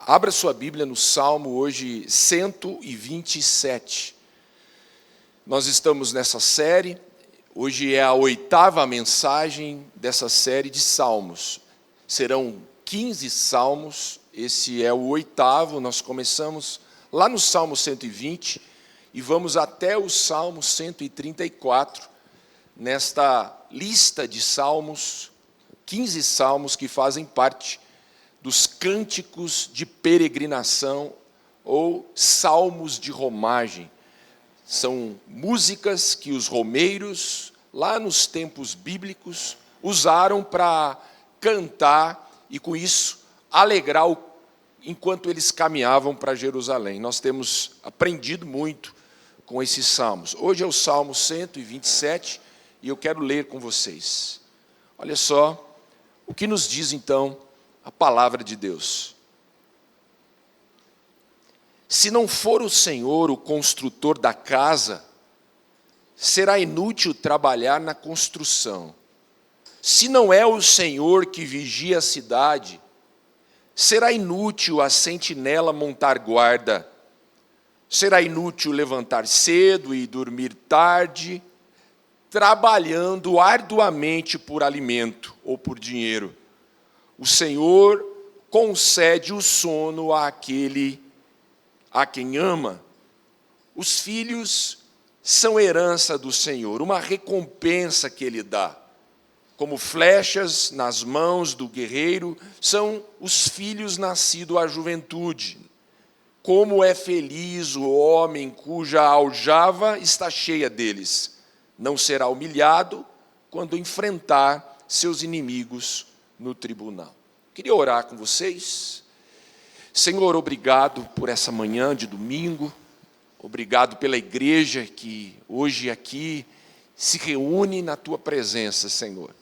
Abra sua Bíblia no Salmo hoje 127. Nós estamos nessa série, hoje é a 8ª mensagem dessa série de Salmos. Serão 15 Salmos, esse é o 8º, nós começamos lá no Salmo 120 e vamos até o Salmo 134, nesta lista de Salmos, 15 Salmos que fazem parte dos cânticos de peregrinação ou salmos de romagem. São músicas que os romeiros, lá nos tempos bíblicos, usaram para cantar e, com isso, alegrar enquanto eles caminhavam para Jerusalém. Nós temos aprendido muito com esses salmos. Hoje é o Salmo 127 e eu quero ler com vocês. Olha só o que nos diz, então, a palavra de Deus. Se não for o Senhor o construtor da casa, será inútil trabalhar na construção. Se não é o Senhor que vigia a cidade, será inútil a sentinela montar guarda. Será inútil levantar cedo e dormir tarde, trabalhando arduamente por alimento ou por dinheiro. O Senhor concede o sono àquele a quem ama. Os filhos são herança do Senhor, uma recompensa que Ele dá. Como flechas nas mãos do guerreiro, são os filhos nascidos à juventude. Como é feliz o homem cuja aljava está cheia deles. Não será humilhado quando enfrentar seus inimigos no tribunal. Queria orar com vocês. Senhor, obrigado por essa manhã de domingo. Obrigado pela igreja que hoje aqui se reúne na Tua presença, Senhor.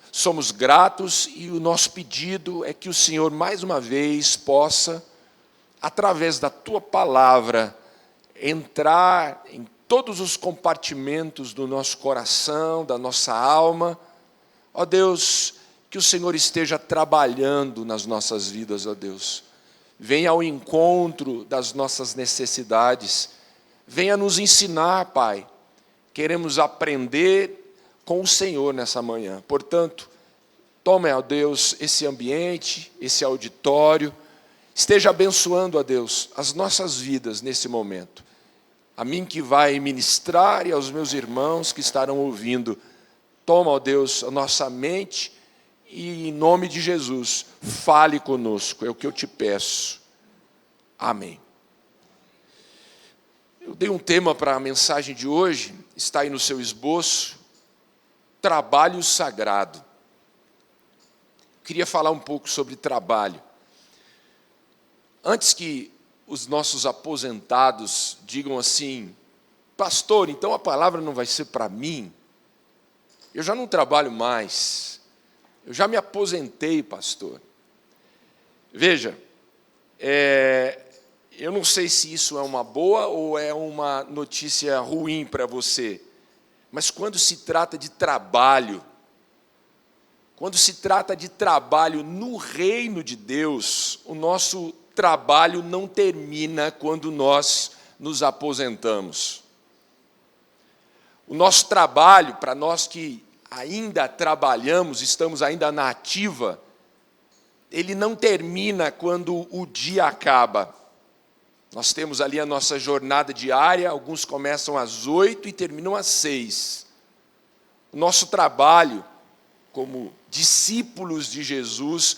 Somos gratos e o nosso pedido é que o Senhor, mais uma vez, possa, através da Tua palavra, entrar em todos os compartimentos do nosso coração, da nossa alma. Ó Deus, que o Senhor esteja trabalhando nas nossas vidas, ó Deus. Venha ao encontro das nossas necessidades. Venha nos ensinar, Pai. Queremos aprender com o Senhor nessa manhã. Portanto, tome, ó Deus, esse ambiente, esse auditório. Esteja abençoando, ó Deus, as nossas vidas nesse momento. A mim que vai ministrar e aos meus irmãos que estarão ouvindo. Toma, ó Deus, a nossa mente e, em nome de Jesus, fale conosco, é o que eu te peço. Amém. Eu dei um tema para a mensagem de hoje, está aí no seu esboço, trabalho sagrado. Queria falar um pouco sobre trabalho. Antes que os nossos aposentados digam assim, pastor, então a palavra não vai ser para mim? Eu já não trabalho mais. Eu já me aposentei, pastor. Veja, eu não sei se isso é uma boa ou é uma notícia ruim para você, mas quando se trata de trabalho, no reino de Deus, o nosso trabalho não termina quando nós nos aposentamos. O nosso trabalho, para nós que ainda trabalhamos, estamos ainda na ativa, ele não termina quando o dia acaba. Nós temos ali a nossa jornada diária, alguns começam às 8 e terminam às 6. O nosso trabalho, como discípulos de Jesus,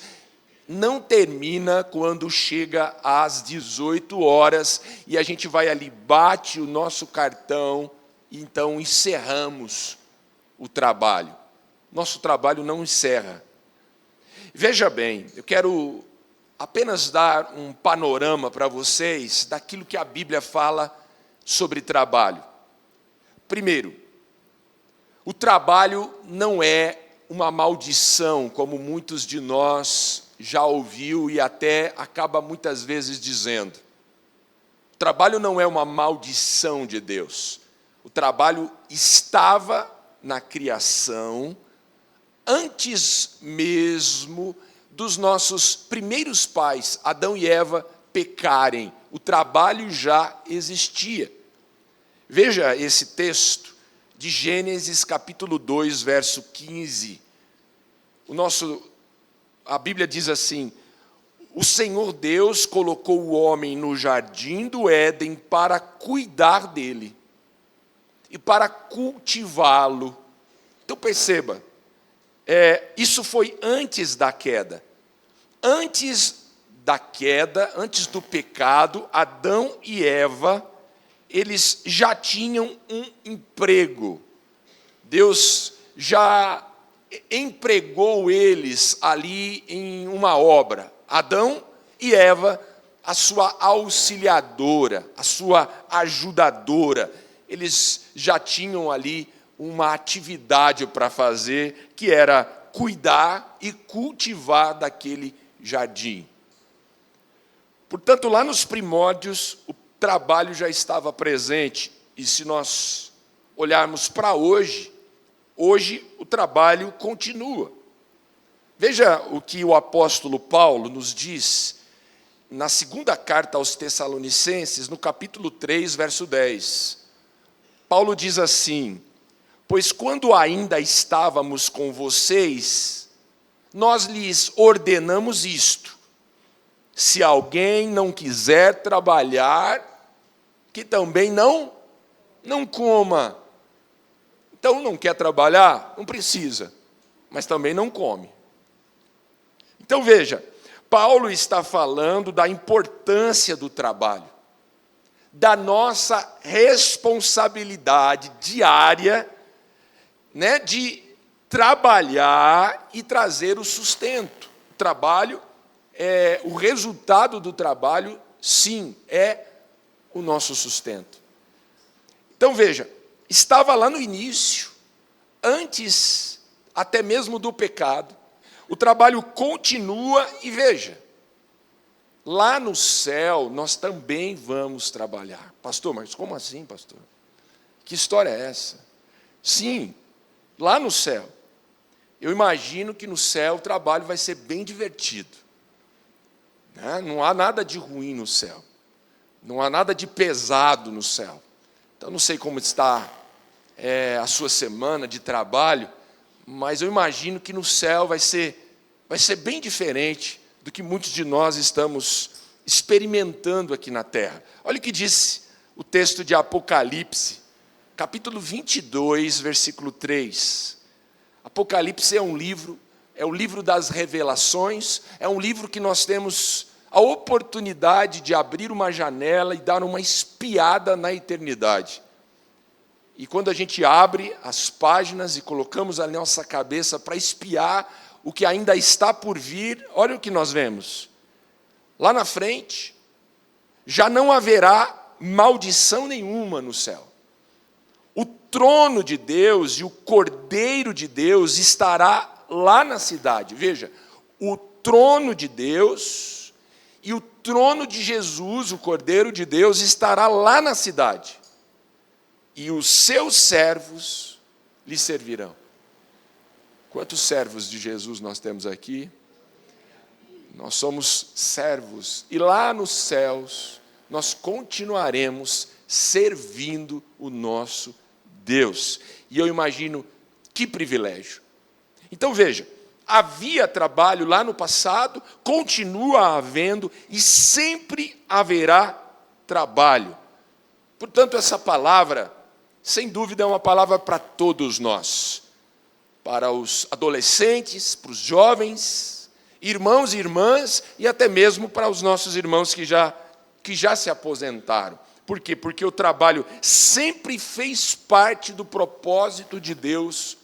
não termina quando chega às 18 horas e a gente vai ali, bate o nosso cartão e então encerramos o trabalho. Nosso trabalho não encerra. Veja bem, eu quero apenas dar um panorama para vocês daquilo que a Bíblia fala sobre trabalho. Primeiro, o trabalho não é uma maldição, como muitos de nós já ouviu e até acaba muitas vezes dizendo. O trabalho não é uma maldição de Deus. O trabalho estava na criação antes mesmo dos nossos primeiros pais, Adão e Eva, pecarem. O trabalho já existia. Veja esse texto de Gênesis capítulo 2, verso 15. A Bíblia diz assim: o Senhor Deus colocou o homem no jardim do Éden para cuidar dele e para cultivá-lo. Então perceba, isso foi antes da queda. Antes da queda, antes do pecado, Adão e Eva, eles já tinham um emprego. Deus já empregou eles ali em uma obra. Adão e Eva, a sua auxiliadora, a sua ajudadora. Eles já tinham ali uma atividade para fazer, que era cuidar e cultivar daquele jardim. Portanto, lá nos primórdios, o trabalho já estava presente. E se nós olharmos para hoje o trabalho continua. Veja o que o apóstolo Paulo nos diz na segunda carta aos Tessalonicenses, no capítulo 3, verso 10. Paulo diz assim: pois quando ainda estávamos com vocês, nós lhes ordenamos isto: se alguém não quiser trabalhar, que também não coma. Então, não quer trabalhar? Não precisa, mas também não come. Então, veja, Paulo está falando da importância do trabalho, da nossa responsabilidade diária, de trabalhar e trazer o sustento. O trabalho, o resultado do trabalho, sim, é o nosso sustento. Então, veja, estava lá no início, antes até mesmo do pecado, o trabalho continua e veja, lá no céu nós também vamos trabalhar. Pastor, mas como assim, pastor? Que história é essa? Sim, lá no céu. Eu imagino que no céu o trabalho vai ser bem divertido. Não há nada de ruim no céu. Não há nada de pesado no céu. Então, não sei como está a sua semana de trabalho, mas eu imagino que no céu vai ser bem diferente do que muitos de nós estamos experimentando aqui na terra. Olha o que diz o texto de Apocalipse, capítulo 22, versículo 3. Apocalipse é o livro das revelações, é um livro que nós temos a oportunidade de abrir uma janela e dar uma espiada na eternidade. E quando a gente abre as páginas e colocamos a nossa cabeça para espiar o que ainda está por vir, olha o que nós vemos. Lá na frente, já não haverá maldição nenhuma no céu. O trono de Deus e o Cordeiro de Deus estará lá na cidade. Veja, o trono de Deus e o trono de Jesus, o Cordeiro de Deus, estará lá na cidade. E os seus servos lhe servirão. Quantos servos de Jesus nós temos aqui? Nós somos servos. E lá nos céus, nós continuaremos servindo o nosso Deus. E eu imagino que privilégio. Então veja, havia trabalho lá no passado, continua havendo e sempre haverá trabalho. Portanto, essa palavra, sem dúvida, é uma palavra para todos nós. Para os adolescentes, para os jovens, irmãos e irmãs, e até mesmo para os nossos irmãos que já se aposentaram. Por quê? Porque o trabalho sempre fez parte do propósito de Deus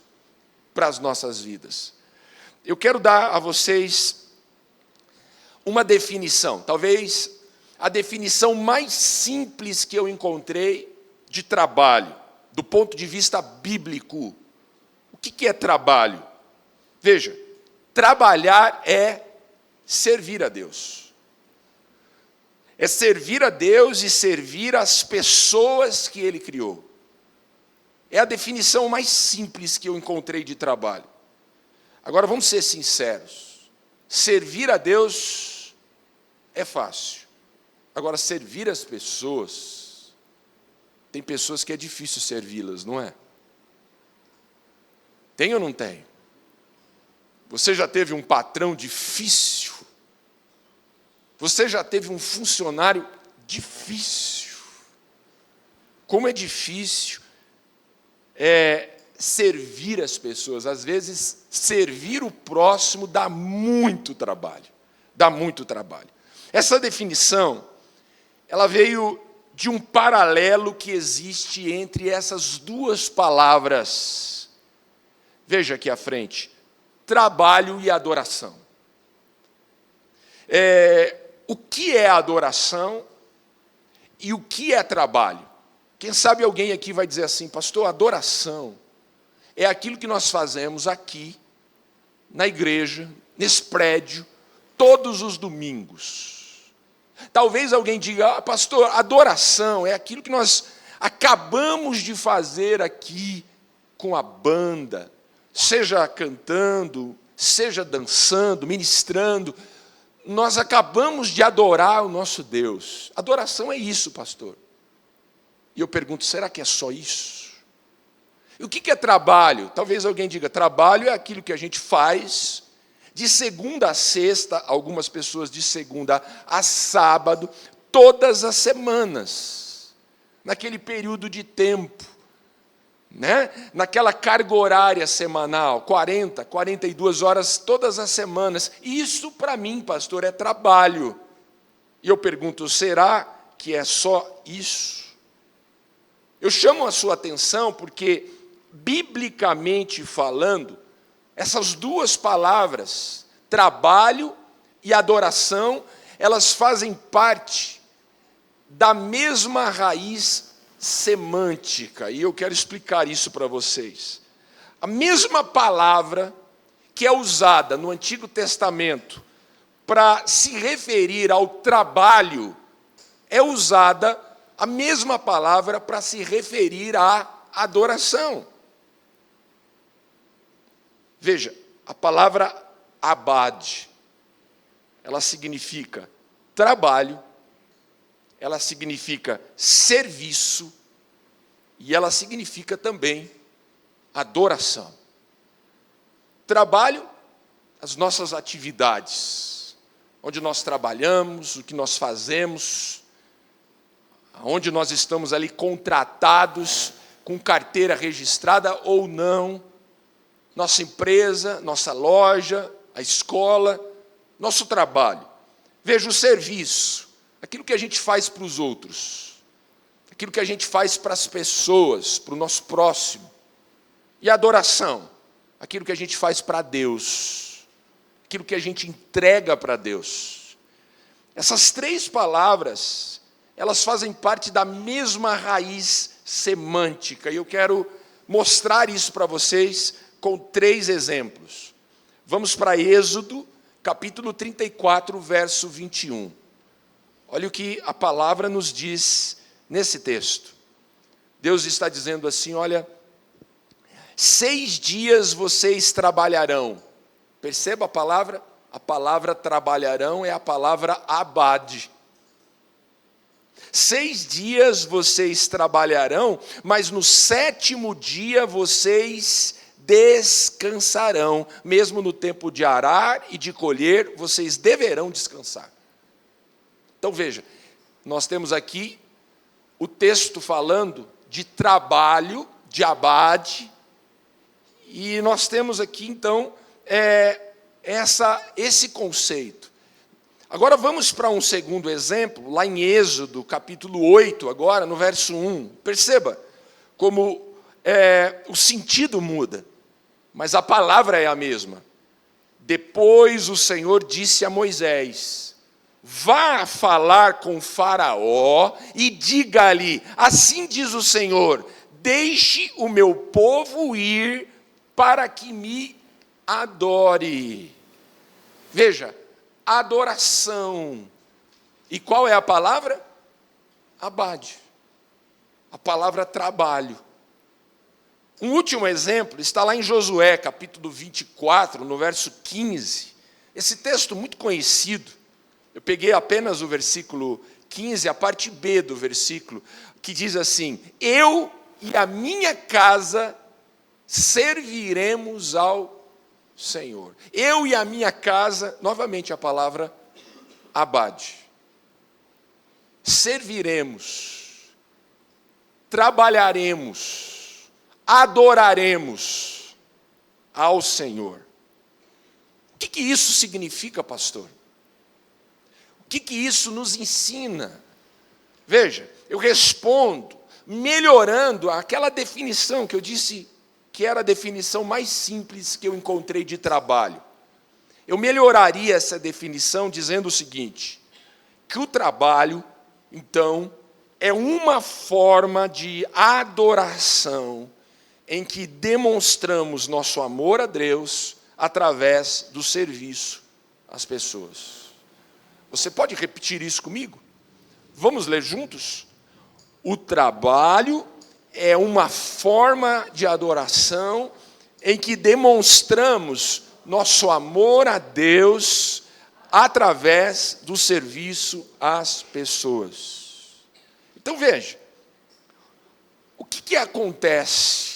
para as nossas vidas. Eu quero dar a vocês uma definição, talvez a definição mais simples que eu encontrei de trabalho, do ponto de vista bíblico. O que é trabalho? Veja, trabalhar é servir a Deus. É servir a Deus e servir as pessoas que Ele criou. É a definição mais simples que eu encontrei de trabalho. Agora, vamos ser sinceros. Servir a Deus é fácil. Agora, servir as pessoas, tem pessoas que é difícil servi-las, não é? Tem ou não tem? Você já teve um patrão difícil? Você já teve um funcionário difícil? Como é difícil servir as pessoas. Às vezes, servir o próximo dá muito trabalho. Dá muito trabalho. Essa definição, ela veio de um paralelo que existe entre essas duas palavras. Veja aqui à frente. Trabalho e adoração. O que é adoração e o que é trabalho? Quem sabe alguém aqui vai dizer assim, pastor, adoração é aquilo que nós fazemos aqui, na igreja, nesse prédio, todos os domingos. Talvez alguém diga, pastor, adoração é aquilo que nós acabamos de fazer aqui com a banda, seja cantando, seja dançando, ministrando, nós acabamos de adorar o nosso Deus. Adoração é isso, pastor. E eu pergunto, será que é só isso? E o que é trabalho? Talvez alguém diga, trabalho é aquilo que a gente faz de segunda a sexta, algumas pessoas de segunda a sábado, todas as semanas, naquele período de tempo, né? Naquela carga horária semanal, 40, 42 horas todas as semanas. Isso, para mim, pastor, é trabalho. E eu pergunto, será que é só isso? Eu chamo a sua atenção porque, biblicamente falando, essas duas palavras, trabalho e adoração, elas fazem parte da mesma raiz semântica, e eu quero explicar isso para vocês. A mesma palavra que é usada no Antigo Testamento para se referir ao trabalho, é usada a mesma palavra para se referir à adoração. Veja, a palavra abade, ela significa trabalho, ela significa serviço e ela significa também adoração. Trabalho, as nossas atividades, onde nós trabalhamos, o que nós fazemos, onde nós estamos ali contratados, com carteira registrada ou não, nossa empresa, nossa loja, a escola, nosso trabalho. Veja o serviço, aquilo que a gente faz para os outros, aquilo que a gente faz para as pessoas, para o nosso próximo. E a adoração, aquilo que a gente faz para Deus, aquilo que a gente entrega para Deus. Essas três palavras, elas fazem parte da mesma raiz semântica, e eu quero mostrar isso para vocês com 3 exemplos. Vamos para Êxodo, capítulo 34, verso 21. Olha o que a palavra nos diz nesse texto. Deus está dizendo assim, olha, 6 dias vocês trabalharão. Perceba a palavra trabalharão é a palavra abade. 6 dias vocês trabalharão, mas no 7º dia vocês descansarão. Mesmo no tempo de arar e de colher, vocês deverão descansar. Então veja, nós temos aqui o texto falando de trabalho, de abade, e nós temos aqui então esse conceito. Agora vamos para um segundo exemplo, lá em Êxodo, capítulo 8, agora, no verso 1. Perceba como o sentido muda, mas a palavra é a mesma. Depois o Senhor disse a Moisés, vá falar com Faraó e diga-lhe, assim diz o Senhor, deixe o meu povo ir para que me adore. Veja, adoração. E qual é a palavra? Abade. A palavra trabalho. Um último exemplo está lá em Josué, capítulo 24, no verso 15. Esse texto muito conhecido, eu peguei apenas o versículo 15, a parte B do versículo, que diz assim: eu e a minha casa serviremos ao Senhor. Eu e a minha casa, novamente a palavra abade. Serviremos, trabalharemos, adoraremos ao Senhor. O que isso significa, pastor? O que isso nos ensina? Veja, eu respondo melhorando aquela definição que eu disse que era a definição mais simples que eu encontrei de trabalho. Eu melhoraria essa definição dizendo o seguinte: que o trabalho, então, é uma forma de adoração em que demonstramos nosso amor a Deus através do serviço às pessoas. Você pode repetir isso comigo? Vamos ler juntos? O trabalho é uma forma de adoração em que demonstramos nosso amor a Deus através do serviço às pessoas. Então veja, o que acontece?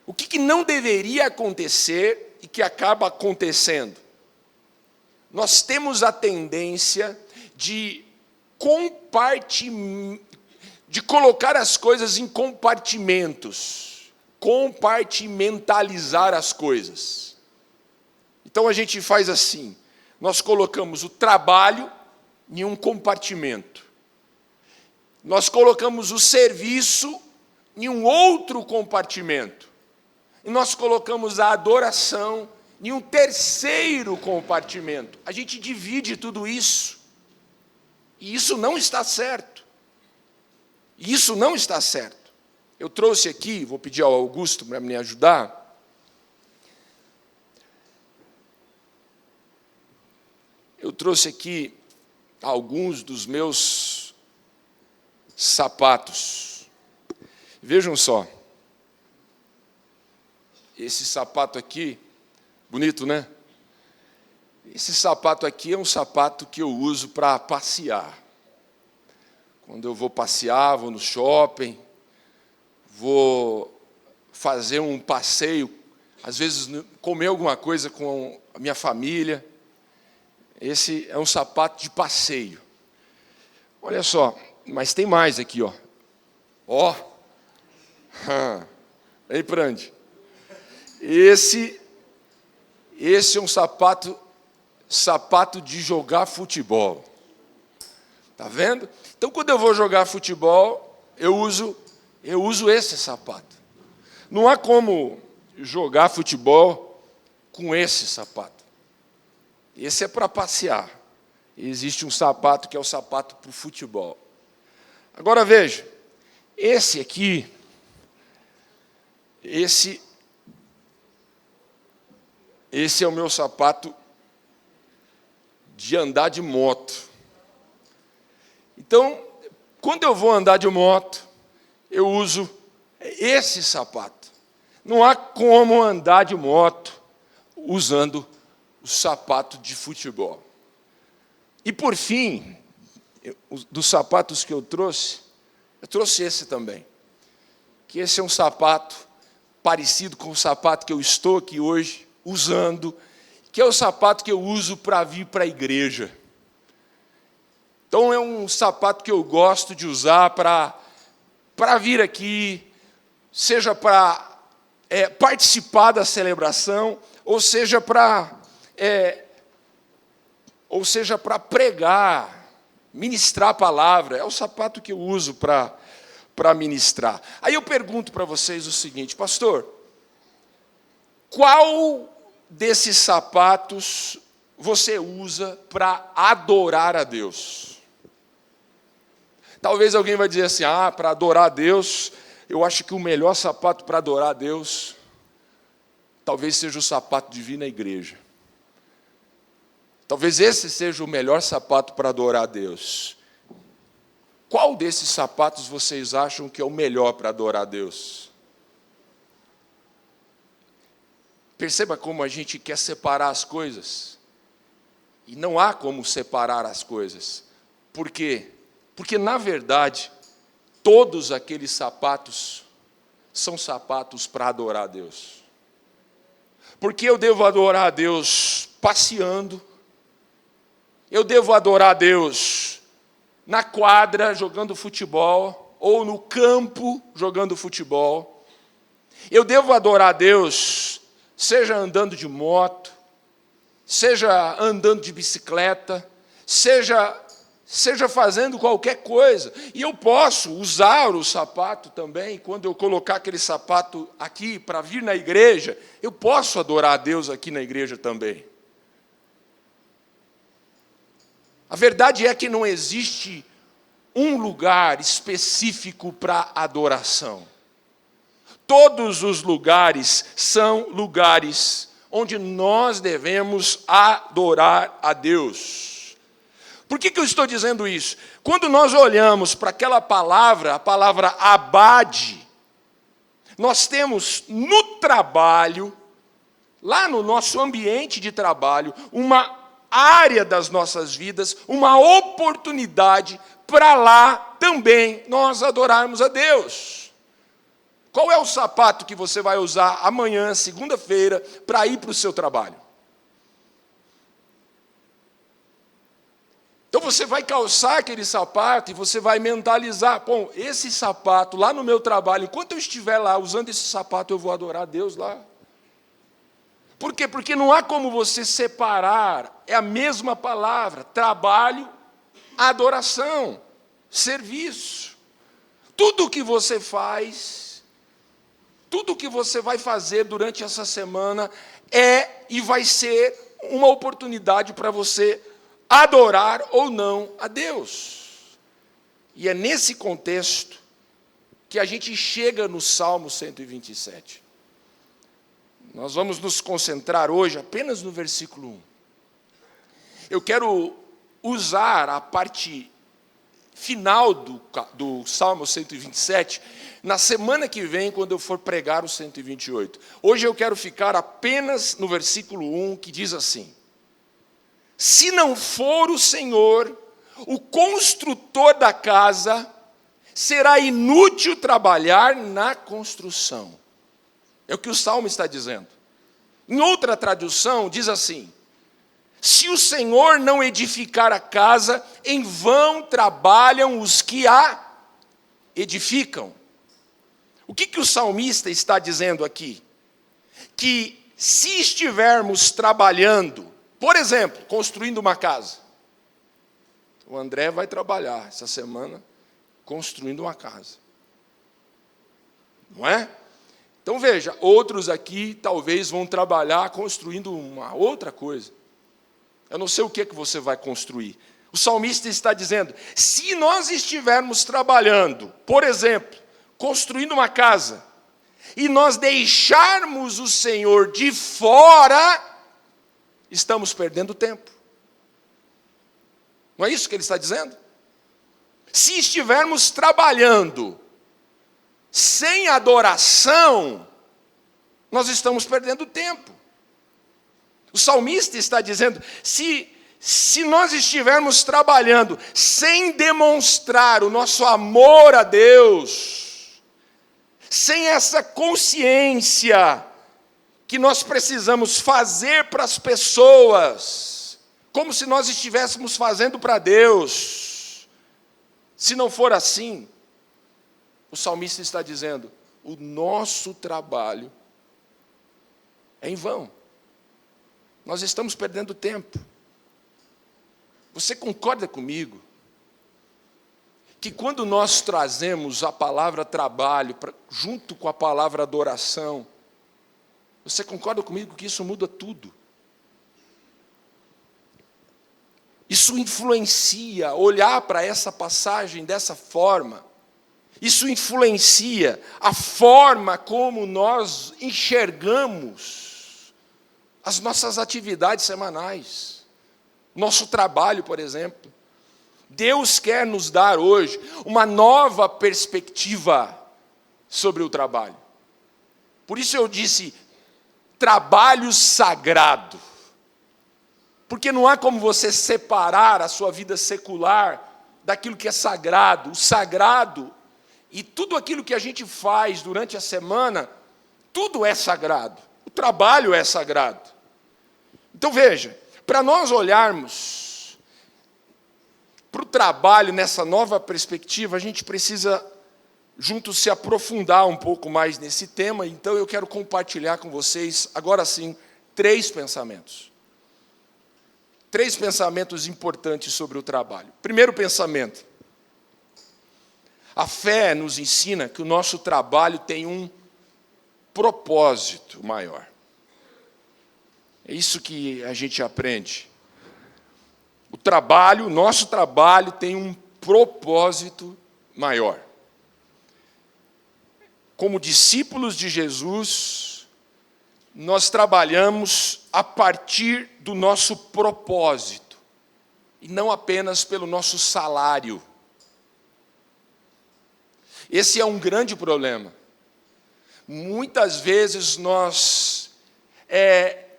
O que não deveria acontecer e que acaba acontecendo? Nós temos a tendência de colocar as coisas em compartimentos, compartimentalizar as coisas. Então a gente faz assim, nós colocamos o trabalho em um compartimento, nós colocamos o serviço em um outro compartimento, e nós colocamos a adoração em um terceiro compartimento. A gente divide tudo isso, e isso não está certo. Isso não está certo. Eu trouxe aqui, vou pedir ao Augusto para me ajudar. Eu trouxe aqui alguns dos meus sapatos. Vejam só. Esse sapato aqui, bonito, né? Esse sapato aqui é um sapato que eu uso para passear. Quando eu vou passear, vou no shopping, vou fazer um passeio, às vezes comer alguma coisa com a minha família. Esse é um sapato de passeio. Olha só, mas tem mais aqui, ó. Ó. Ei, Prande. Esse é um sapato de jogar futebol. Tá vendo? Então, quando eu vou jogar futebol, eu uso esse sapato. Não há como jogar futebol com esse sapato. Esse é para passear. Existe um sapato que é o sapato para o futebol. Agora veja, esse aqui, esse é o meu sapato de andar de moto. Então, quando eu vou andar de moto, eu uso esse sapato. Não há como andar de moto usando o sapato de futebol. E por fim, dos sapatos que eu trouxe esse também. Que esse é um sapato parecido com o sapato que eu estou aqui hoje usando, que é o sapato que eu uso para vir para a igreja. Então é um sapato que eu gosto de usar para vir aqui, seja para participar da celebração, ou seja para pregar, ministrar a palavra. É o sapato que eu uso para ministrar. Aí eu pergunto para vocês o seguinte: pastor, qual desses sapatos você usa para adorar a Deus? Talvez alguém vai dizer assim: para adorar a Deus, eu acho que o melhor sapato para adorar a Deus, talvez seja o sapato de vir na igreja. Talvez esse seja o melhor sapato para adorar a Deus. Qual desses sapatos vocês acham que é o melhor para adorar a Deus? Perceba como a gente quer separar as coisas. E não há como separar as coisas. Por quê? Porque, na verdade, todos aqueles sapatos são sapatos para adorar a Deus. Porque eu devo adorar a Deus passeando, eu devo adorar a Deus na quadra jogando futebol, ou no campo jogando futebol. Eu devo adorar a Deus, seja andando de moto, seja andando de bicicleta, seja fazendo qualquer coisa. E eu posso usar o sapato também, quando eu colocar aquele sapato aqui para vir na igreja, eu posso adorar a Deus aqui na igreja também. A verdade é que não existe um lugar específico para adoração. Todos os lugares são lugares onde nós devemos adorar a Deus. Por que eu estou dizendo isso? Quando nós olhamos para aquela palavra, a palavra abade, nós temos no trabalho, lá no nosso ambiente de trabalho, uma área das nossas vidas, uma oportunidade para lá também nós adorarmos a Deus. Qual é o sapato que você vai usar amanhã, segunda-feira, para ir para o seu trabalho? Então você vai calçar aquele sapato e você vai mentalizar, bom, esse sapato lá no meu trabalho, enquanto eu estiver lá usando esse sapato, eu vou adorar a Deus lá. Por quê? Porque não há como você separar, é a mesma palavra, trabalho, adoração, serviço. Tudo o que você faz, tudo o que você vai fazer durante essa semana é e vai ser uma oportunidade para você adorar ou não a Deus. E é nesse contexto que a gente chega no Salmo 127. Nós vamos nos concentrar hoje apenas no versículo 1. Eu quero usar a parte final do Salmo 127 na semana que vem, quando eu for pregar o 128. Hoje eu quero ficar apenas no versículo 1, que diz assim: se não for o Senhor, o construtor da casa, será inútil trabalhar na construção. É o que o Salmo está dizendo. Em outra tradução, diz assim: se o Senhor não edificar a casa, em vão trabalham os que a edificam. O que o salmista está dizendo aqui? Que se estivermos trabalhando, por exemplo, construindo uma casa, o André vai trabalhar essa semana construindo uma casa, não é? Então veja, outros aqui talvez vão trabalhar construindo uma outra coisa. Eu não sei o que você vai construir. O salmista está dizendo, se nós estivermos trabalhando, por exemplo, construindo uma casa, e nós deixarmos o Senhor de fora, estamos perdendo tempo. Não é isso que ele está dizendo? Se estivermos trabalhando sem adoração, nós estamos perdendo tempo. O salmista está dizendo, se nós estivermos trabalhando sem demonstrar o nosso amor a Deus, sem essa consciência que nós precisamos fazer para as pessoas, como se nós estivéssemos fazendo para Deus, se não for assim, o salmista está dizendo, o nosso trabalho é em vão. Nós estamos perdendo tempo. Você concorda comigo que quando nós trazemos a palavra trabalho junto com a palavra adoração, você concorda comigo que isso muda tudo? Isso influencia, olhar para essa passagem dessa forma, isso influencia a forma como nós enxergamos as nossas atividades semanais, nosso trabalho, por exemplo. Deus quer nos dar hoje uma nova perspectiva sobre o trabalho. Por isso eu disse, trabalho sagrado. Porque não há como você separar a sua vida secular daquilo que é sagrado. O sagrado e tudo aquilo que a gente faz durante a semana, tudo é sagrado. O trabalho é sagrado. Então veja, para nós olharmos para o trabalho nessa nova perspectiva, a gente precisa juntos se aprofundar um pouco mais nesse tema. Então eu quero compartilhar com vocês, agora sim, 3 pensamentos. 3 pensamentos importantes sobre o trabalho. Primeiro pensamento: a fé nos ensina que o nosso trabalho tem um propósito maior. É isso que a gente aprende. O nosso trabalho tem um propósito maior. Como discípulos de Jesus, nós trabalhamos a partir do nosso propósito, e não apenas pelo nosso salário. Esse é um grande problema. Muitas vezes nós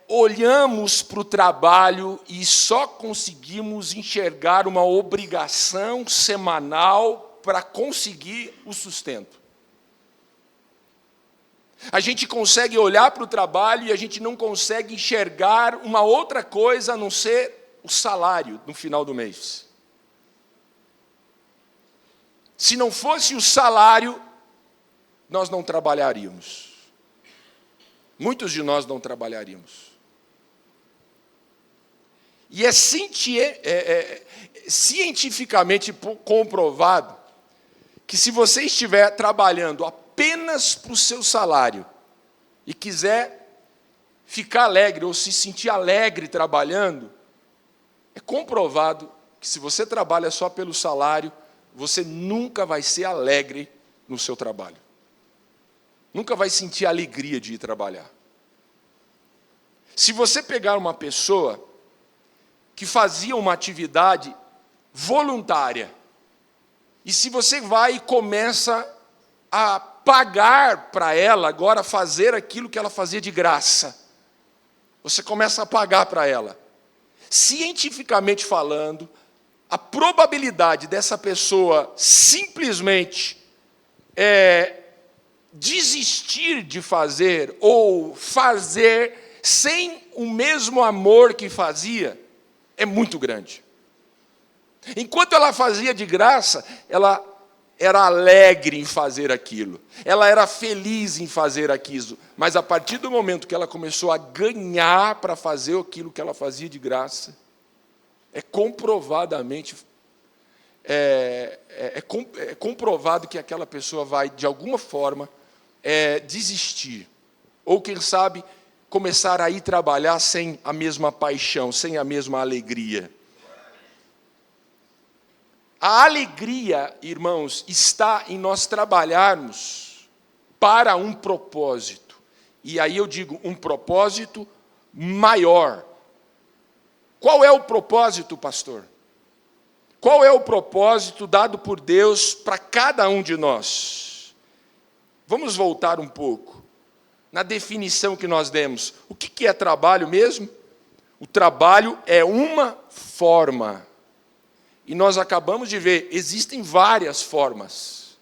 olhamos para o trabalho e só conseguimos enxergar uma obrigação semanal para conseguir o sustento. A gente consegue olhar para o trabalho e a gente não consegue enxergar uma outra coisa a não ser o salário no final do mês. Se não fosse o salário, nós não trabalharíamos. Muitos de nós não trabalharíamos. E é cientificamente comprovado que se você estiver trabalhando apenas para o seu salário e quiser ficar alegre ou se sentir alegre trabalhando, é comprovado que se você trabalha só pelo salário, você nunca vai ser alegre no seu trabalho. Nunca vai sentir a alegria de ir trabalhar. Se você pegar uma pessoa que fazia uma atividade voluntária, e se você vai e começa a pagar para ela agora fazer aquilo que ela fazia de graça, você começa a pagar para ela. Cientificamente falando, a probabilidade dessa pessoa simplesmente desistir de fazer ou fazer sem o mesmo amor que fazia é muito grande. Enquanto ela fazia de graça, ela era alegre em fazer aquilo, ela era feliz em fazer aquilo, mas a partir do momento que ela começou a ganhar para fazer aquilo que ela fazia de graça, comprovadamente comprovado que aquela pessoa vai, de alguma forma, desistir. Ou, quem sabe, começar a ir trabalhar sem a mesma paixão, sem a mesma alegria. A alegria, irmãos, está em nós trabalharmos para um propósito. E aí eu digo, um propósito maior. Qual é o propósito, pastor? Qual é o propósito dado por Deus para cada um de nós? Vamos voltar um pouco na definição que nós demos. O que é trabalho mesmo? O trabalho é uma forma. E nós acabamos de ver, existem várias formas.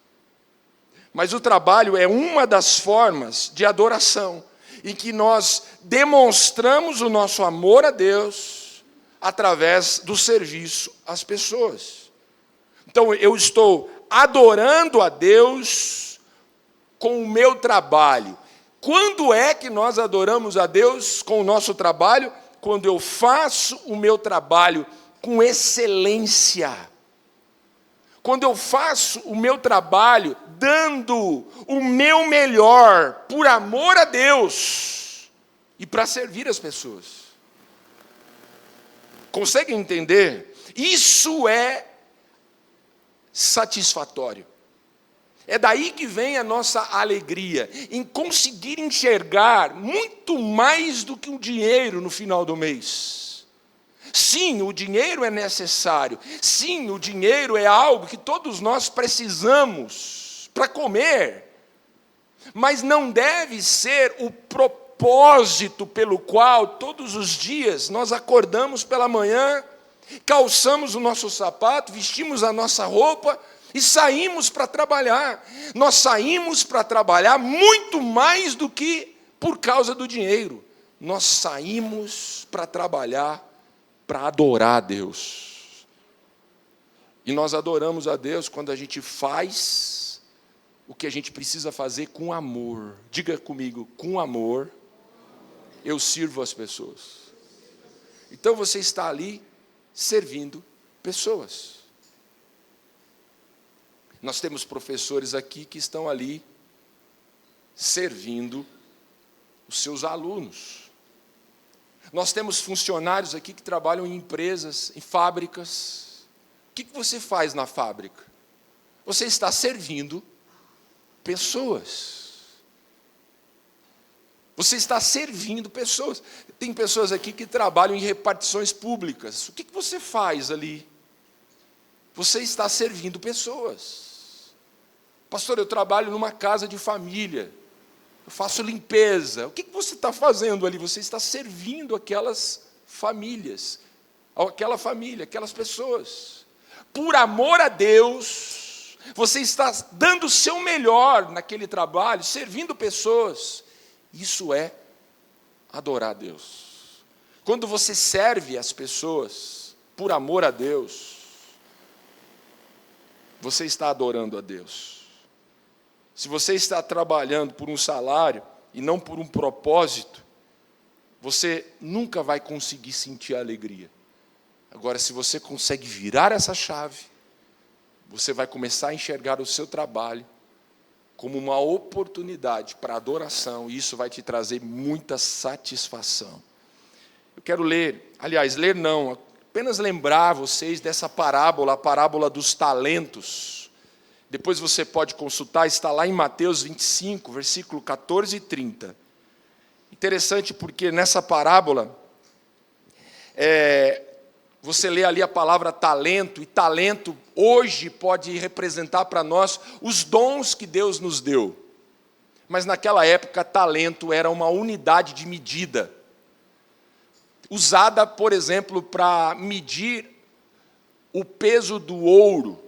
Mas o trabalho é uma das formas de adoração, em que nós demonstramos o nosso amor a Deus através do serviço às pessoas. Então, eu estou adorando a Deus com o meu trabalho. Quando é que nós adoramos a Deus com o nosso trabalho? Quando eu faço o meu trabalho com excelência. Quando eu faço o meu trabalho dando o meu melhor por amor a Deus e para servir as pessoas. Conseguem entender? Isso é satisfatório. É daí que vem a nossa alegria, em conseguir enxergar muito mais do que o dinheiro no final do mês. Sim, o dinheiro é necessário. Sim, o dinheiro é algo que todos nós precisamos para comer. Mas não deve ser o propósito propósito pelo qual todos os dias nós acordamos pela manhã, calçamos o nosso sapato, vestimos a nossa roupa e saímos para trabalhar. Nós saímos para trabalhar muito mais do que por causa do dinheiro. Nós saímos para trabalhar, para adorar a Deus. E nós adoramos a Deus quando a gente faz o que a gente precisa fazer com amor. Diga comigo, com amor, eu sirvo as pessoas. Então você está ali servindo pessoas. Nós temos professores aqui que estão ali servindo os seus alunos. Nós temos funcionários aqui que trabalham em empresas, em fábricas. O que você faz na fábrica? Você está servindo pessoas. Você está servindo pessoas. Tem pessoas aqui que trabalham em repartições públicas. O que você faz ali? Você está servindo pessoas. Pastor, eu trabalho numa casa de família. Eu faço limpeza. O que você está fazendo ali? Você está servindo aquelas famílias. Aquela família, aquelas pessoas. Por amor a Deus, você está dando o seu melhor naquele trabalho, servindo pessoas. Isso é adorar a Deus. Quando você serve as pessoas por amor a Deus, você está adorando a Deus. Se você está trabalhando por um salário e não por um propósito, você nunca vai conseguir sentir a alegria. Agora, se você consegue virar essa chave, você vai começar a enxergar o seu trabalho como uma oportunidade para adoração, e isso vai te trazer muita satisfação. Eu quero ler não, apenas lembrar vocês dessa parábola, a parábola dos talentos. Depois você pode consultar, está lá em Mateus 25, versículo 14 e 30. Interessante porque nessa parábola, você lê ali a palavra talento, e talento hoje pode representar para nós os dons que Deus nos deu. Mas naquela época, talento era uma unidade de medida, usada, por exemplo, para medir o peso do ouro.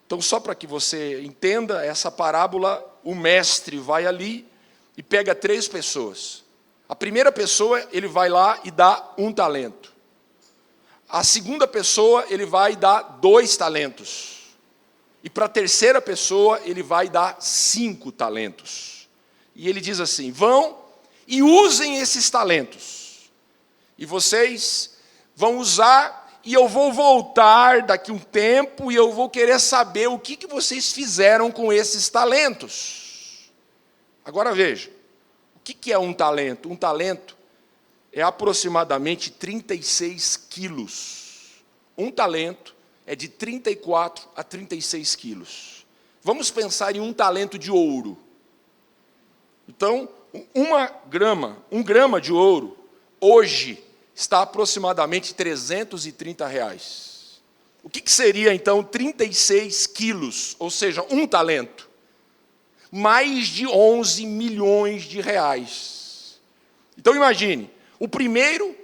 Então, só para que você entenda essa parábola, o mestre vai ali e pega 3 pessoas. A primeira pessoa, ele vai lá e dá 1 talento. A segunda pessoa, ele vai dar 2 talentos. E para a terceira pessoa, ele vai dar 5 talentos. E ele diz assim: vão e usem esses talentos. E vocês vão usar, e eu vou voltar daqui um tempo, e eu vou querer saber o que vocês fizeram com esses talentos. Agora veja, o que é um talento? Um talento é aproximadamente 36 quilos. Um talento é de 34 a 36 quilos. Vamos pensar em um talento de ouro. Então, um grama de ouro, hoje, está aproximadamente R$330. O que seria, então, 36 quilos, ou seja, um talento? Mais de 11 milhões de reais. Então, imagine, o primeiro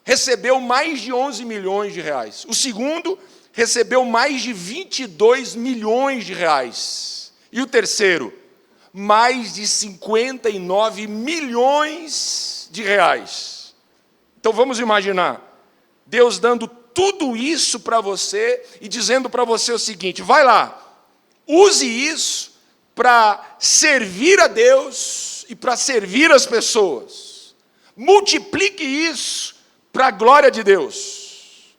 recebeu mais de 11 milhões de reais. O segundo recebeu mais de 22 milhões de reais. E o terceiro, mais de 59 milhões de reais. Então vamos imaginar, Deus dando tudo isso para você e dizendo para você o seguinte: vai lá, use isso para servir a Deus e para servir as pessoas. Multiplique isso para a glória de Deus.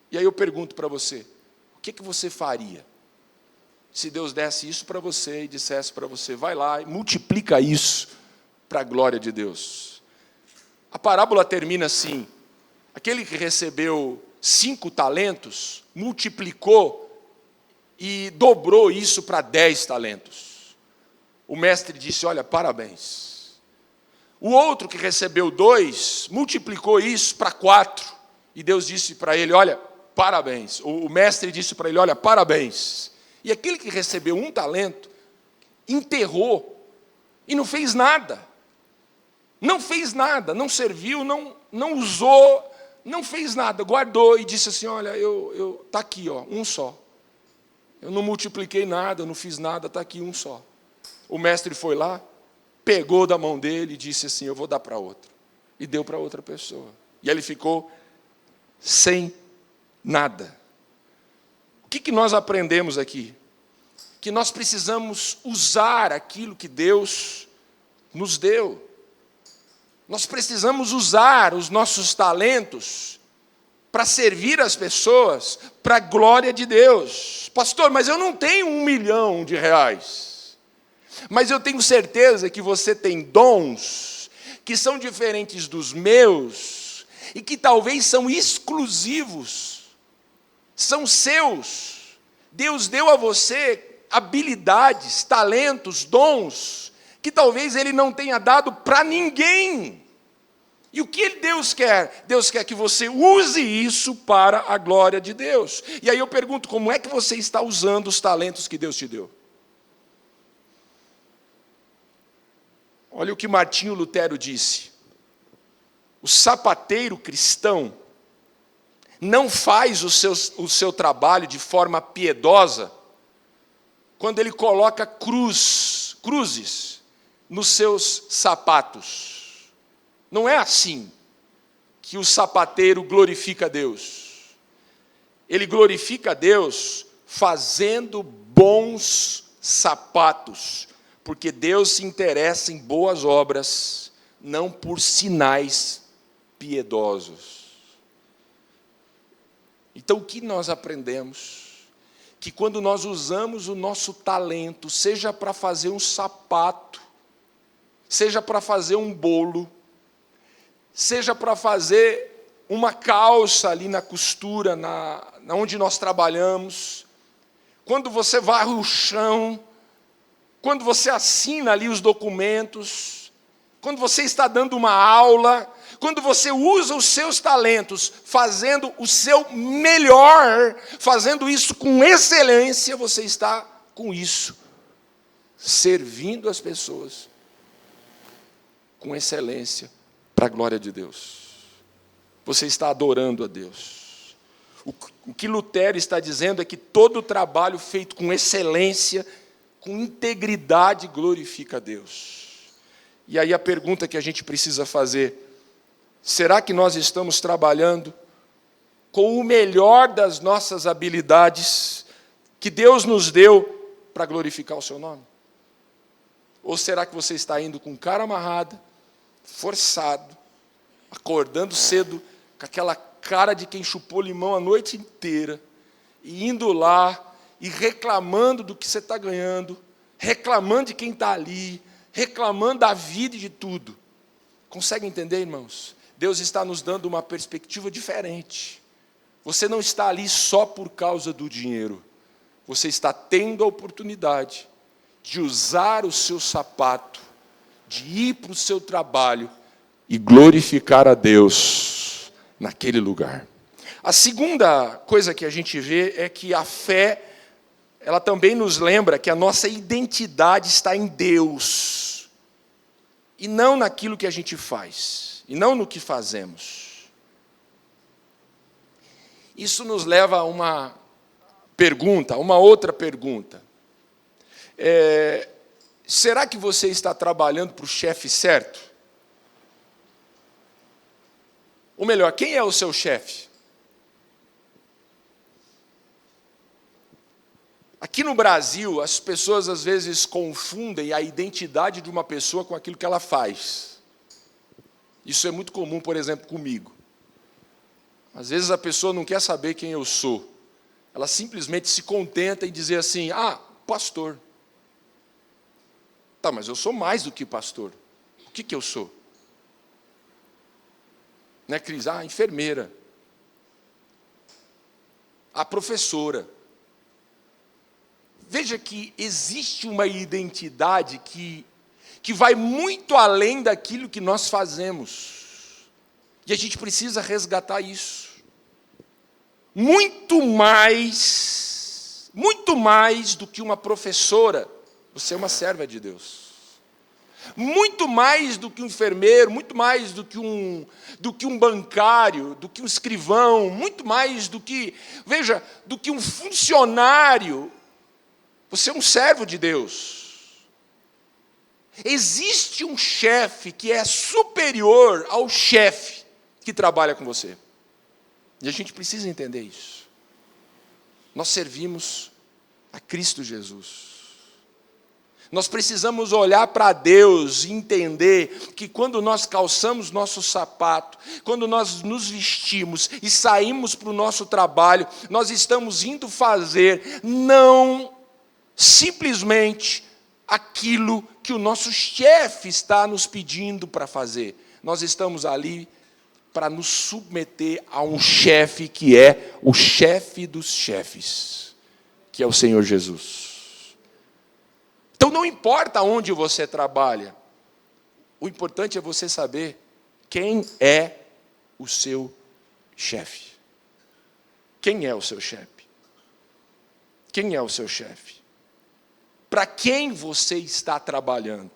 E aí eu pergunto para você, o que você faria se Deus desse isso para você e dissesse para você: vai lá e multiplica isso para a glória de Deus? A parábola termina assim: aquele que recebeu 5 talentos, multiplicou e dobrou isso para 10 talentos. O mestre disse: olha, parabéns. O outro que recebeu 2, multiplicou isso para 4. E Deus disse para ele: olha, parabéns. O mestre disse para ele: olha, parabéns. E aquele que recebeu 1 talento, enterrou e não fez nada. Não fez nada, não serviu, não usou, não fez nada, guardou e disse assim, olha, tá aqui, ó, um só. Eu não multipliquei nada, eu não fiz nada, está aqui um só. O mestre foi lá, pegou da mão dele e disse assim, eu vou dar para outro. E deu para outra pessoa. E ele ficou sem nada. O que nós aprendemos aqui? Que nós precisamos usar aquilo que Deus nos deu. Nós precisamos usar os nossos talentos para servir as pessoas, para a glória de Deus. Pastor, mas eu não tenho R$1 milhão. Mas eu tenho certeza que você tem dons que são diferentes dos meus e que talvez são exclusivos, são seus. Deus deu a você habilidades, talentos, dons, que talvez Ele não tenha dado para ninguém. E o que Deus quer? Deus quer que você use isso para a glória de Deus. E aí eu pergunto, como é que você está usando os talentos que Deus te deu? Olha o que Martinho Lutero disse. O sapateiro cristão não faz o seu trabalho de forma piedosa quando ele coloca cruzes nos seus sapatos. Não é assim que o sapateiro glorifica a Deus. Ele glorifica a Deus fazendo bons sapatos, porque Deus se interessa em boas obras, não por sinais piedosos. Então, o que nós aprendemos? Que quando nós usamos o nosso talento, seja para fazer um sapato, seja para fazer um bolo, seja para fazer uma calça ali na costura, onde nós trabalhamos, quando você varre o chão, quando você assina ali os documentos, quando você está dando uma aula, quando você usa os seus talentos, fazendo o seu melhor, fazendo isso com excelência, você está com isso, servindo as pessoas com excelência, para a glória de Deus. Você está adorando a Deus. O que Lutero está dizendo é que todo trabalho feito com excelência, com integridade, glorifica a Deus. E aí a pergunta que a gente precisa fazer, será que nós estamos trabalhando com o melhor das nossas habilidades que Deus nos deu para glorificar o seu nome? Ou será que você está indo com cara amarrada, forçado, acordando cedo, com aquela cara de quem chupou limão a noite inteira, e indo lá, e reclamando do que você está ganhando, reclamando de quem está ali, reclamando da vida e de tudo? Consegue entender, irmãos? Deus está nos dando uma perspectiva diferente. Você não está ali só por causa do dinheiro. Você está tendo a oportunidade de usar o seu sapato, de ir para o seu trabalho e glorificar a Deus naquele lugar. A segunda coisa que a gente vê é que a fé, ela também nos lembra que a nossa identidade está em Deus, e não naquilo que a gente faz, e não no que fazemos. Isso nos leva a uma pergunta, uma outra pergunta. Será que você está trabalhando para o chefe certo? Ou melhor, quem é o seu chefe? Aqui no Brasil, as pessoas às vezes confundem a identidade de uma pessoa com aquilo que ela faz. Isso é muito comum, por exemplo, comigo. Às vezes a pessoa não quer saber quem eu sou. Ela simplesmente se contenta em dizer assim, pastor. Tá, mas eu sou mais do que pastor. O que eu sou? Né, Cris? Enfermeira. Professora. Veja que existe uma identidade que vai muito além daquilo que nós fazemos. E a gente precisa resgatar isso. Muito mais do que uma professora, você é uma serva de Deus. Muito mais do que um enfermeiro, muito mais do que um bancário, do que um escrivão, muito mais do que, veja, do que um funcionário. Você é um servo de Deus. Existe um chefe que é superior ao chefe que trabalha com você. E a gente precisa entender isso. Nós servimos a Cristo Jesus. Nós precisamos olhar para Deus e entender que quando nós calçamos nosso sapato, quando nós nos vestimos e saímos para o nosso trabalho, nós estamos indo fazer não simplesmente aquilo que o nosso chefe está nos pedindo para fazer. Nós estamos ali para nos submeter a um chefe que é o chefe dos chefes, que é o Senhor Jesus. Então não importa onde você trabalha, o importante é você saber quem é o seu chefe. Quem é o seu chefe? Quem é o seu chefe? Para quem você está trabalhando?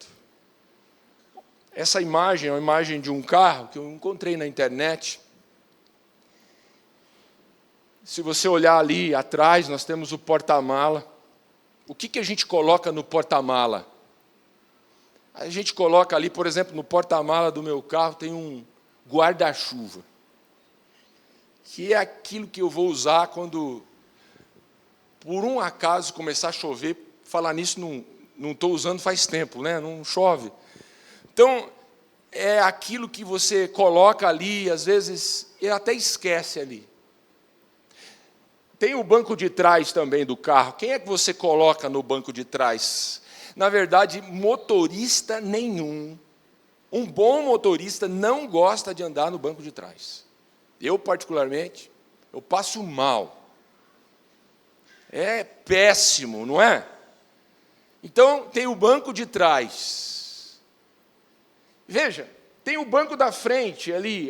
Essa imagem é uma imagem de um carro que eu encontrei na internet. Se você olhar ali atrás, nós temos o porta-mala. O que a gente coloca no porta-mala? A gente coloca ali, por exemplo, no porta-mala do meu carro tem um guarda-chuva, que é aquilo que eu vou usar quando, por um acaso, começar a chover. Falar nisso, não estou usando faz tempo, né? Não chove. Então, é aquilo que você coloca ali, às vezes, e até esquece ali. Tem o banco de trás também do carro. Quem é que você coloca no banco de trás? Na verdade, motorista nenhum. Um bom motorista não gosta de andar no banco de trás. Eu, particularmente, eu passo mal. É péssimo, não é? Então, tem o banco de trás. Veja, tem o banco da frente ali,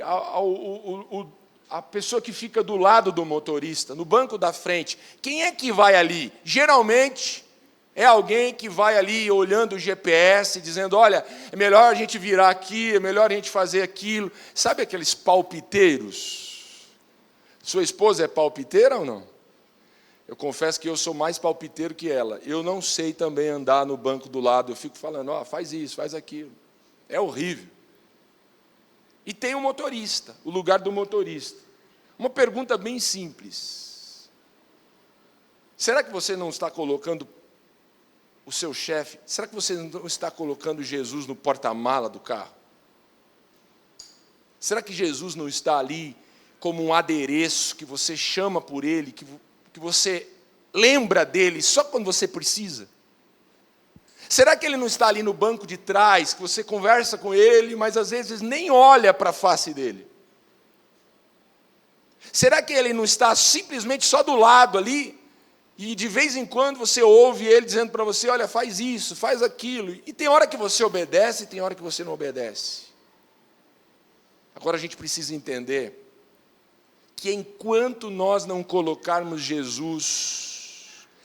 a pessoa que fica do lado do motorista, no banco da frente. Quem é que vai ali? Geralmente, é alguém que vai ali olhando o GPS, dizendo, olha, é melhor a gente virar aqui, é melhor a gente fazer aquilo. Sabe aqueles palpiteiros? Sua esposa é palpiteira ou não? Eu confesso que eu sou mais palpiteiro que ela. Eu não sei também andar no banco do lado. Eu fico falando, faz isso, faz aquilo. É horrível. E tem o motorista, o lugar do motorista. Uma pergunta bem simples. Será que você não está colocando o seu chefe? Será que você não está colocando Jesus no porta-mala do carro? Será que Jesus não está ali como um adereço que você chama por ele, que você lembra dele só quando você precisa? Será que ele não está ali no banco de trás, que você conversa com ele, mas às vezes nem olha para a face dele? Será que ele não está simplesmente só do lado ali, e de vez em quando você ouve ele dizendo para você, olha, faz isso, faz aquilo, e tem hora que você obedece e tem hora que você não obedece? Agora a gente precisa entender que enquanto nós não colocarmos Jesus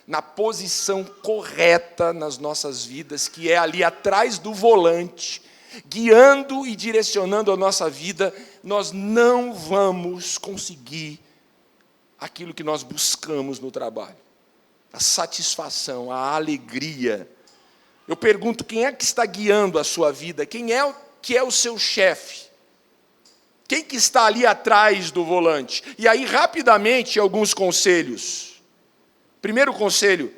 na posição correta nas nossas vidas, que é ali atrás do volante, guiando e direcionando a nossa vida, nós não vamos conseguir aquilo que nós buscamos no trabalho. A satisfação, a alegria. Eu pergunto, quem é que está guiando a sua vida? Quem é que é o seu chefe? Quem que está ali atrás do volante? E aí, rapidamente, alguns conselhos. Primeiro conselho,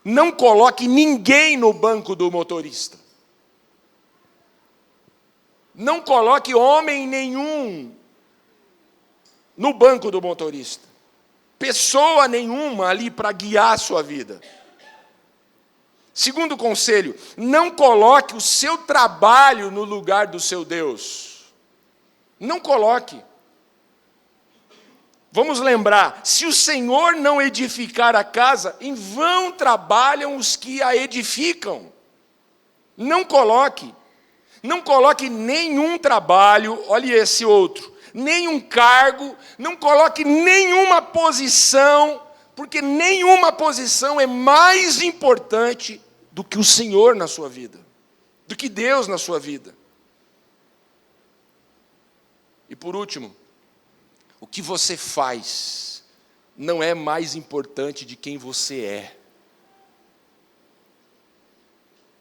não coloque ninguém no banco do motorista. Não coloque homem nenhum no banco do motorista. Pessoa nenhuma ali para guiar a sua vida. Segundo conselho, não coloque o seu trabalho no lugar do seu Deus. Não coloque. Vamos lembrar, se o Senhor não edificar a casa, em vão trabalham os que a edificam. Não coloque. Não coloque nenhum trabalho, olhe esse outro, nenhum cargo, não coloque nenhuma posição, porque nenhuma posição é mais importante do que o Senhor na sua vida. do que Deus na sua vida. E por último, o que você faz não é mais importante de quem você é.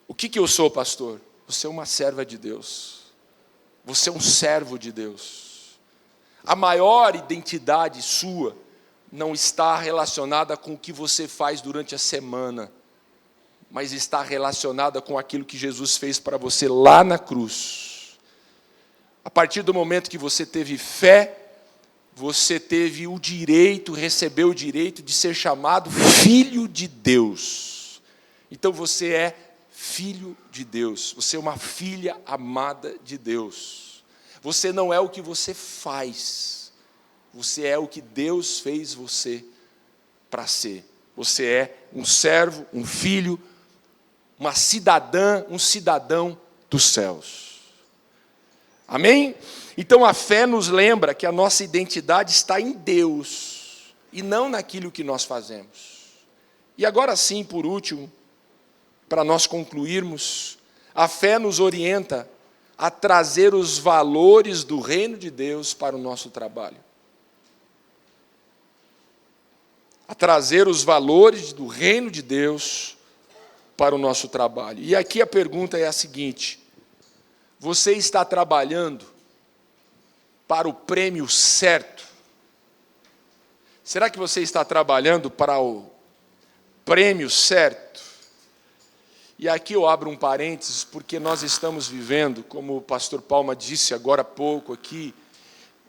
O que eu sou, pastor? Você é uma serva de Deus. Você é um servo de Deus. A maior identidade sua não está relacionada com o que você faz durante a semana, mas está relacionada com aquilo que Jesus fez para você lá na cruz. A partir do momento que você teve fé, você teve o direito, recebeu o direito de ser chamado filho de Deus. Então você é filho de Deus, você é uma filha amada de Deus. Você não é o que você faz, você é o que Deus fez você para ser. Você é um servo, um filho, uma cidadã, um cidadão dos céus. Amém? Então a fé nos lembra que a nossa identidade está em Deus e não naquilo que nós fazemos. E agora sim, por último, para nós concluirmos, a fé nos orienta a trazer os valores do reino de Deus para o nosso trabalho. A trazer os valores do reino de Deus para o nosso trabalho. E aqui a pergunta é a seguinte: você está trabalhando para o prêmio certo? Será que você está trabalhando para o prêmio certo? E aqui eu abro um parênteses, porque nós estamos vivendo, como o pastor Palma disse agora há pouco aqui,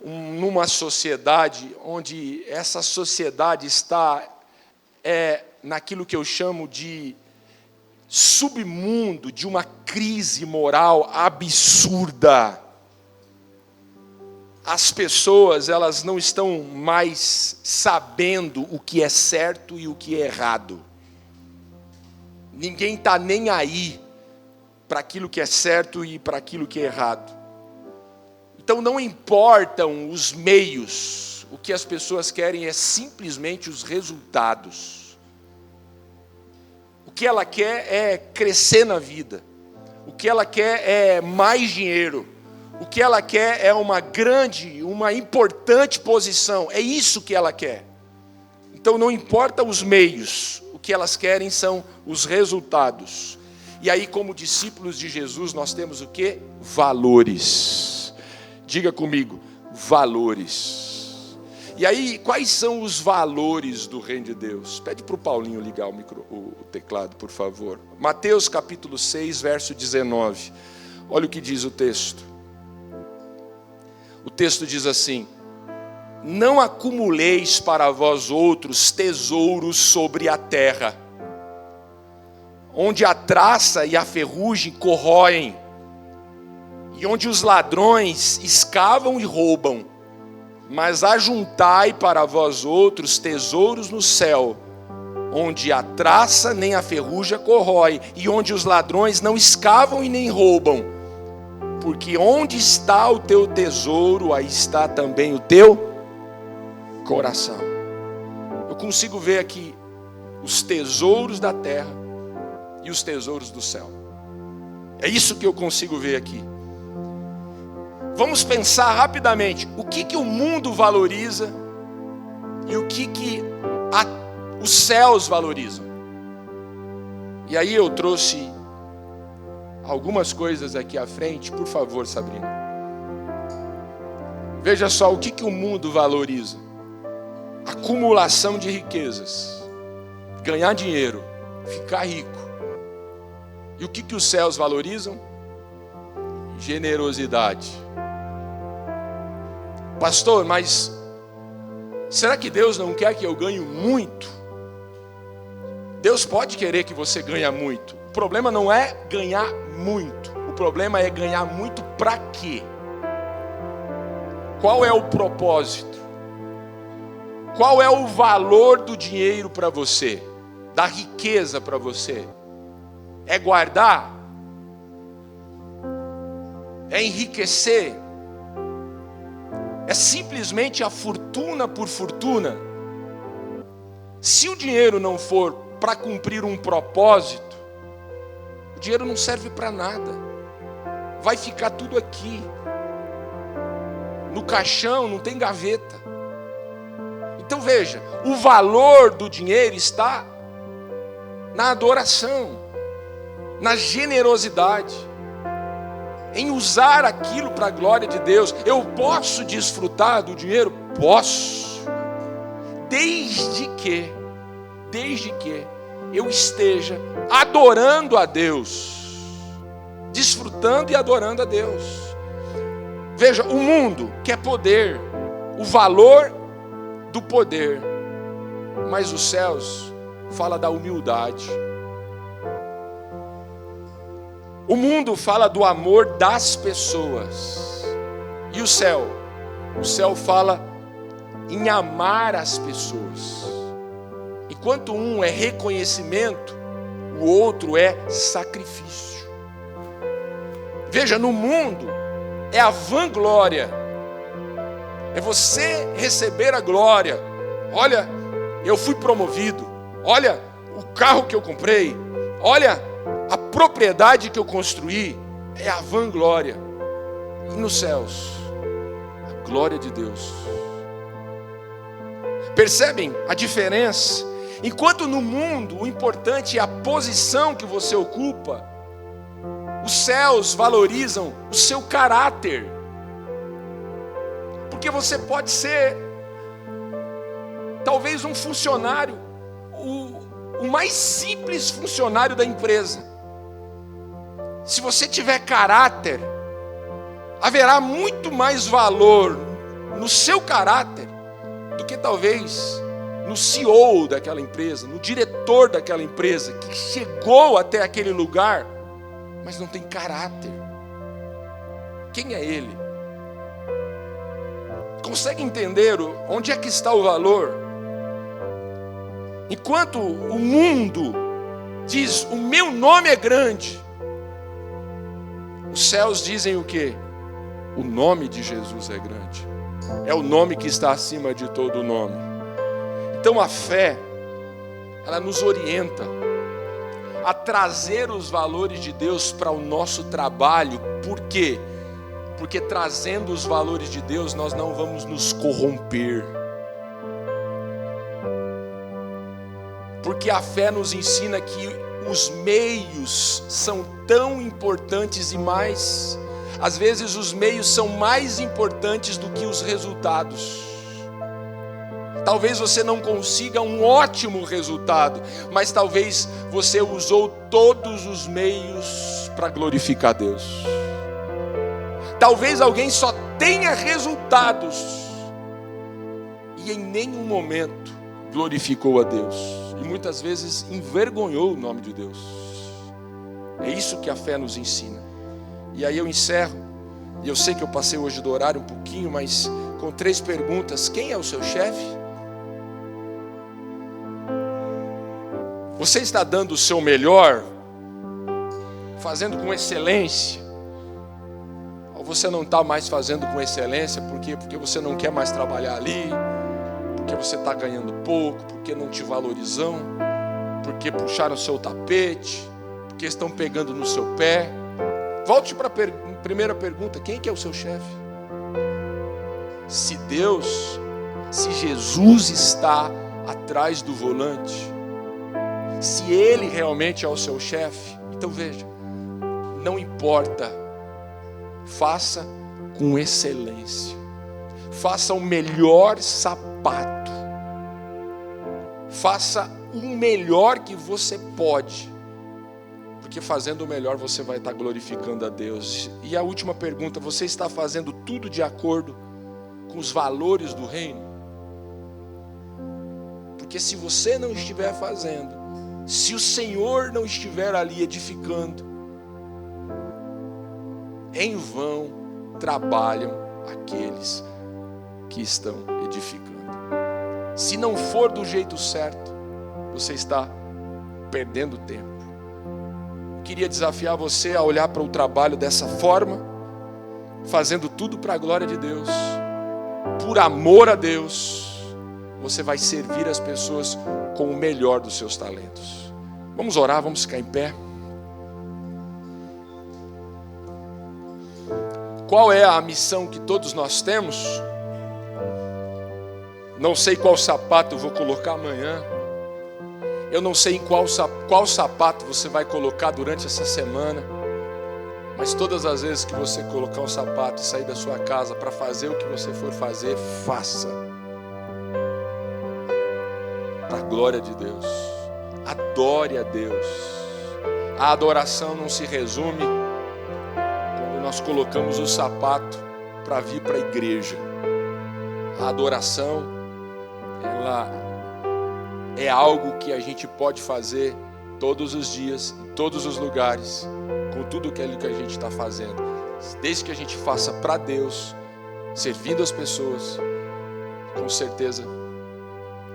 numa sociedade onde essa sociedade está naquilo que eu chamo de submundo, de uma crise moral absurda. As pessoas, elas não estão mais sabendo o que é certo e o que é errado. Ninguém está nem aí para aquilo que é certo e para aquilo que é errado. Então não importam os meios, o que as pessoas querem é simplesmente os resultados. O que ela quer é crescer na vida, o que ela quer é mais dinheiro, o que ela quer é uma importante posição, é isso que ela quer. Então não importa os meios, o que elas querem são os resultados. E aí, como discípulos de Jesus, nós temos o quê? Valores. Diga comigo, valores. E aí, quais são os valores do reino de Deus? Pede para o Paulinho ligar o teclado, por favor. Mateus capítulo 6, verso 19. Olha o que diz o texto. O texto diz assim: não acumuleis para vós outros tesouros sobre a terra, onde a traça e a ferrugem corroem, e onde os ladrões escavam e roubam, mas ajuntai para vós outros tesouros no céu, onde a traça nem a ferrugem corrói, e onde os ladrões não escavam e nem roubam, porque onde está o teu tesouro, aí está também o teu coração. Eu consigo ver aqui os tesouros da terra e os tesouros do céu. É isso que eu consigo ver aqui. Vamos pensar rapidamente, o que o mundo valoriza e o que os céus valorizam. E aí eu trouxe algumas coisas aqui à frente, por favor, Sabrina. Veja só o que o mundo valoriza: acumulação de riquezas, ganhar dinheiro, ficar rico. E o que os céus valorizam? Generosidade. Pastor, mas será que Deus não quer que eu ganhe muito? Deus pode querer que você ganhe muito. O problema não é ganhar muito. O problema é ganhar muito para quê? Qual é o propósito? Qual é o valor do dinheiro para você? Da riqueza para você? É guardar? É enriquecer? É simplesmente a fortuna por fortuna? Se o dinheiro não for para cumprir um propósito, O dinheiro não serve para nada. Vai ficar tudo aqui. No caixão, não tem gaveta. Então veja, o valor do dinheiro está na adoração, na generosidade, em usar aquilo para a glória de Deus. Eu posso desfrutar do dinheiro? Posso. Desde que eu esteja adorando a Deus, desfrutando e adorando a Deus. Veja, o mundo quer poder, o valor do poder, mas os céus fala da humildade. O mundo fala do amor das pessoas, e o céu fala em amar as pessoas. Enquanto um é reconhecimento, o outro é sacrifício. Veja, no mundo é a vanglória, é você receber a glória. Olha, eu fui promovido, olha o carro que eu comprei, olha a propriedade que eu construí. É a vanglória. E nos céus, a glória de Deus. Percebem a diferença? Enquanto no mundo o importante é a posição que você ocupa, os céus valorizam o seu caráter. Porque você pode ser talvez um funcionário, o mais simples funcionário da empresa. Se você tiver caráter, haverá muito mais valor no seu caráter do que talvez no CEO daquela empresa, no diretor daquela empresa, que chegou até aquele lugar, mas não tem caráter. Quem é ele? Consegue entender onde é que está o valor? Enquanto o mundo diz, o meu nome é grande, os céus dizem o quê? O nome de Jesus é grande. É o nome que está acima de todo nome. Então a fé, ela nos orienta a trazer os valores de Deus para o nosso trabalho. Por quê? Porque trazendo os valores de Deus, nós não vamos nos corromper. Porque a fé nos ensina que os meios são tão importantes e mais, às vezes os meios são mais importantes do que os resultados. Talvez você não consiga um ótimo resultado, mas talvez você usou todos os meios para glorificar Deus. Talvez alguém só tenha resultados e em nenhum momento glorificou a Deus. E muitas vezes envergonhou o nome de Deus. É isso que a fé nos ensina. E aí eu encerro. E eu sei que eu passei hoje do horário um pouquinho, mas com 3 perguntas. Quem é o seu chefe? Você está dando o seu melhor? Fazendo com excelência? Ou você não está mais fazendo com excelência? Por quê? Porque você não quer mais trabalhar ali? Porque você está ganhando pouco? Porque não te valorizam? Porque puxaram o seu tapete? Porque estão pegando no seu pé? Volte para a primeira pergunta. Quem que é o seu chefe? Se Jesus está atrás do volante, se Ele realmente é o seu chefe, então veja, não importa, faça com excelência, faça o melhor sapato, faça o melhor que você pode, porque fazendo o melhor você vai estar glorificando a Deus. E a última pergunta, você está fazendo tudo de acordo com os valores do reino? Porque se você não estiver fazendo, se o Senhor não estiver ali edificando, em vão trabalham aqueles que estão edificando. Se não for do jeito certo, você está perdendo tempo. Eu queria desafiar você a olhar para o trabalho dessa forma, fazendo tudo para a glória de Deus, por amor a Deus. Você vai servir as pessoas com o melhor dos seus talentos. Vamos orar, vamos ficar em pé. qual é a missão que todos nós temos? Não sei qual sapato eu vou colocar amanhã. Eu não sei em qual sapato você vai colocar durante essa semana. Mas todas as vezes que você colocar um sapato e sair da sua casa para fazer o que você for fazer, faça. Para a glória de Deus. Adore a Deus. A adoração não se resume quando nós colocamos o sapato para vir para a igreja. A adoração, ela é algo que a gente pode fazer todos os dias, em todos os lugares, com tudo aquilo que a gente está fazendo. Desde que a gente faça para Deus, servindo as pessoas, com certeza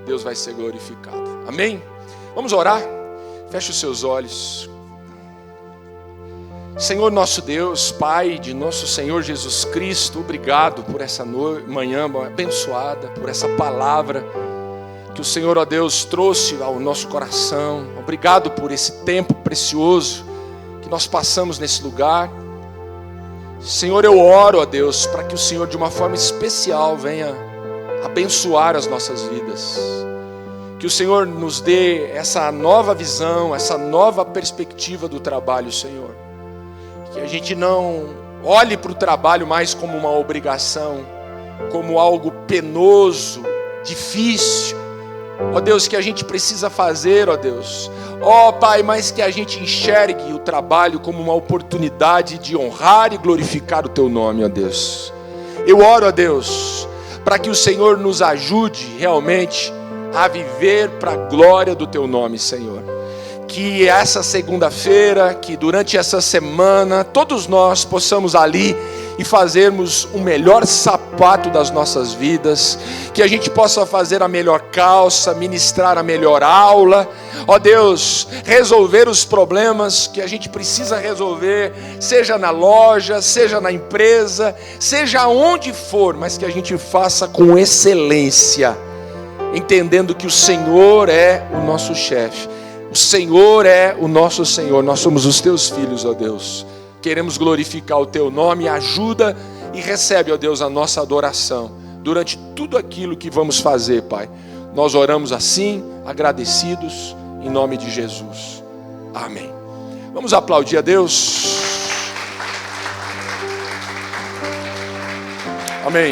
Deus vai ser glorificado. Amém? Vamos orar? Feche os seus olhos. Senhor nosso Deus, Pai de nosso Senhor Jesus Cristo, obrigado por essa manhã abençoada, por essa palavra que o Senhor, ó Deus, trouxe ao nosso coração. Obrigado por esse tempo precioso que nós passamos nesse lugar. Senhor, eu oro, ó Deus, para que o Senhor de uma forma especial venha abençoar as nossas vidas. Que o Senhor nos dê essa nova visão, essa nova perspectiva do trabalho, Senhor. Que a gente não olhe para o trabalho mais como uma obrigação, como algo penoso, difícil. Ó Deus, que a gente precisa fazer, ó Deus. Ó Pai, mas que a gente enxergue o trabalho como uma oportunidade de honrar e glorificar o Teu nome, ó Deus. Eu oro, ó Deus, para que o Senhor nos ajude realmente a viver para a glória do Teu nome, Senhor. Que essa segunda-feira, que durante essa semana, todos nós possamos ali e fazermos o melhor sapato das nossas vidas, que a gente possa fazer a melhor calça, ministrar a melhor aula, ó Deus, resolver os problemas que a gente precisa resolver, seja na loja, seja na empresa, seja onde for, mas que a gente faça com excelência, entendendo que o Senhor é o nosso chefe. O Senhor é o nosso Senhor, nós somos os Teus filhos, ó Deus. Queremos glorificar o Teu nome, ajuda e recebe, ó Deus, a nossa adoração durante tudo aquilo que vamos fazer, Pai. Nós oramos assim, agradecidos, em nome de Jesus. Amém. Vamos aplaudir a Deus. Amém.